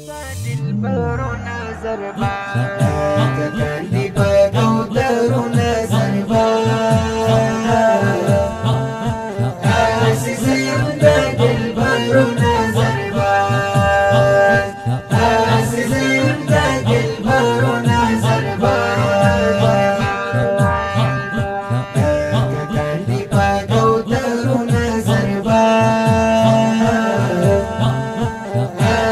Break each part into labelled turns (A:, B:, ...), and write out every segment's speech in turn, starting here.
A: دلبر نظر باز کاندی پکو درو نظر باز عزیزم د دلبر نظر باز عزیزم د دلبر نظر باز کاندی پکو درو نظر باز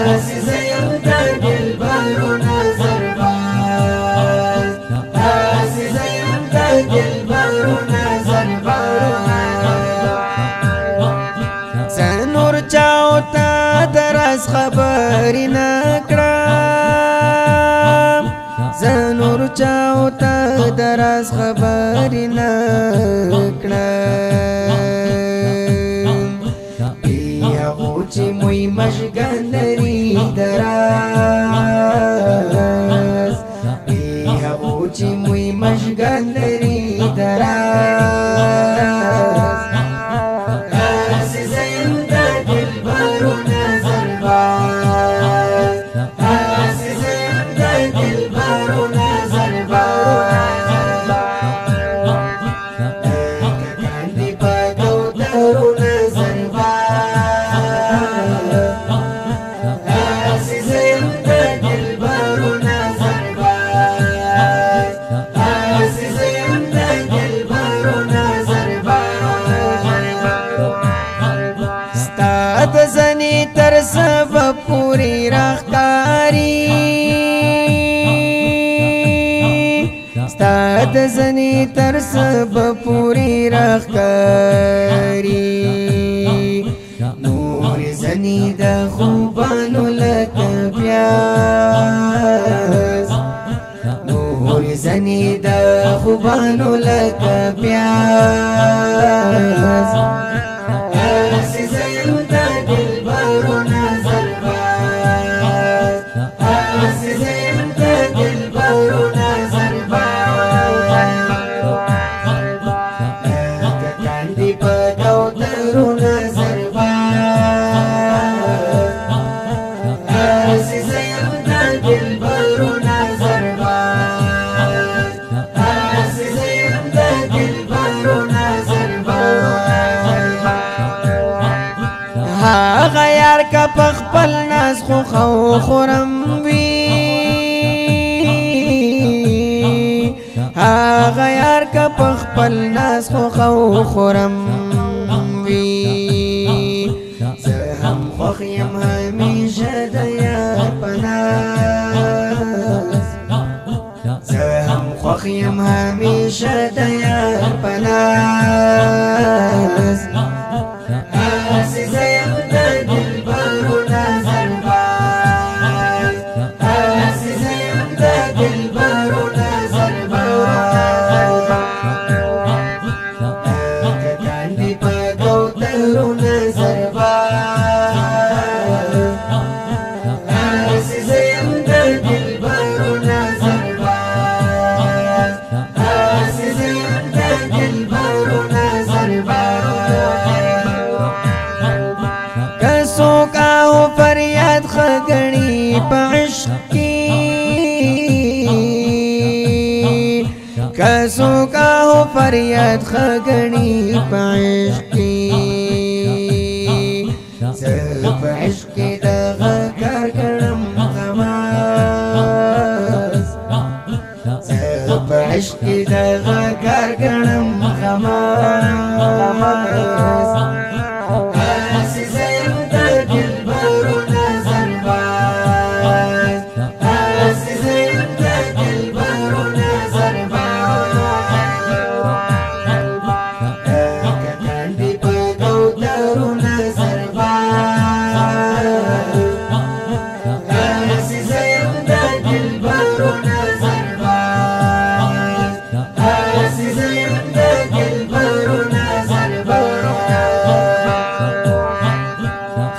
A: عزیزم د دلبر نظر باز عزیزم د دلبر نظر باز زنور چاوتا درس خبری نکرم زنور چاوتا درس خبری نکرم بیا غوچی موی مشگن لري دراز بیا غوچی موی مشگن لري دراز عزیزم د دلبر نظر باز عزیزم د دلبر نظر باز کاندی پکو درو نظر باز عزیزم د دلبر نظر باز عزیزم د دلبر نظر باز ستا د زنی تر سبب پوری راخکاری ستا د زنی تر سبب پوری راخکاری نور زنی د خوبانو لکه پیاز نور زنی د خوبانو لکه پیاز عزیزم د دلبر نظر باز عزیزم د دلبر نظر باز کاندی پکو درو نظر باز عزیزم د دلبر نظر باز عزیزم د دلبر نظر باز هغه یار که په خپل ناز خو خورم وي هغه یار که په خپل ناز خو خورم وي زه هم خوښ یم همیشه د یار په ناز زه هم خوښ یم همیشه د یار په ناز عزیزم د دلبر نظر باز عزیزم د دلبر نظر باز کاندی پکو درو نظر باز عزیزم د دلبر نظر باز عزیزم د دلبر نظر باز کسوک آو فریاد خگنی پا عشق کی کسوک آو فریاد خگنی پا عشق کی زه پا عشق کی دغا کار کرم غماز زه پا عشق کی دغا کار کرم غماز عزیزم د دلبر نظر باز عزیزم د دلبر نظر باز کاندی پکو درو نظر باز عزیزم د دلبر نظر باز عزیزم د دلبر نظر باز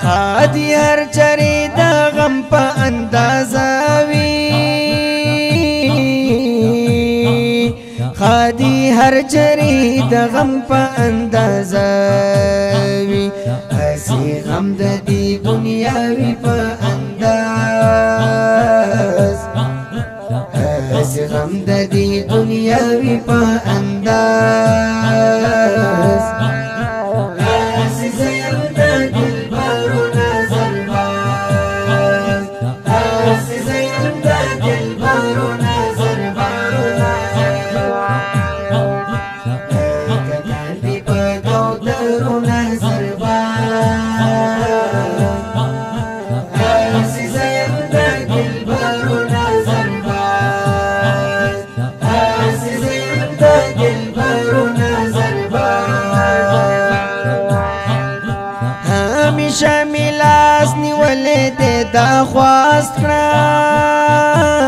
A: خادی هر چری د غم په اندازه وي خادی هر چری د غم په اندازه وي هسې غم د دې دنیاوي په اندازه آسی زیم دا دلبرو نظر باز آسی زیم دا دلبرو نظر باز همیشه میلاس نیولې دې دا خواست کړم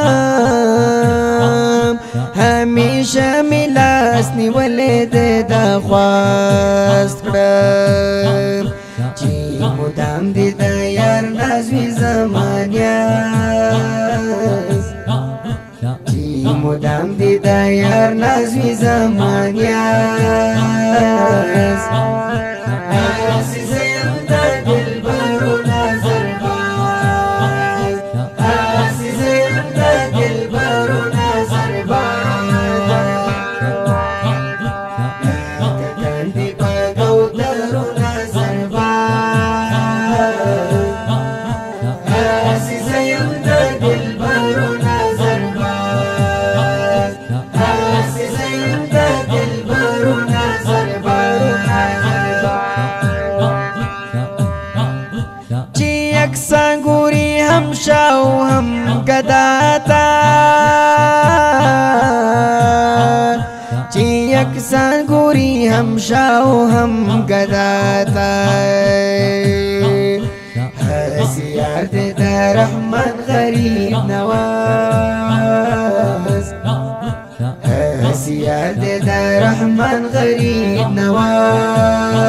A: همیشه میلاس نیولې دې دا خواست کړم چې مدام دې د یار نازوي زمانیاز چې مدام دې د یار نازوي زمانیاز آسی زیم دا دلبرو نظر باز آسی زیم دا دلبرو نظر باز ککندی پا گودرو نظر باز آسی زیم دا دلبرو نظر باز آسی زیم دا دلبرو نظر باز سانگوری هم شاو هم گداتا چی یک سانگوری هم شاو هم گداتا سیار دے دا رحمن غریب نواز سیار دے دا رحمن غریب نواز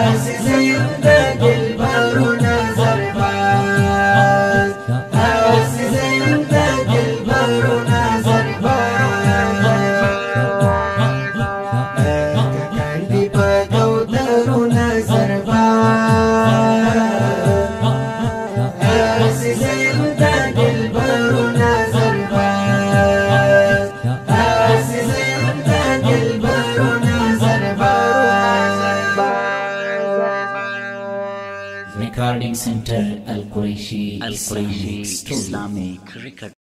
A: آسی زیم دا دلبرو نظر باز آسی زیم دا دلبرو نظر باز ککندی پا گودرو نظر باز آسی زیم دا دلبرو نظر باز آسی زیم دا دلبرو نظر باز
B: Recording Center Al Quraishi Islamic Studio.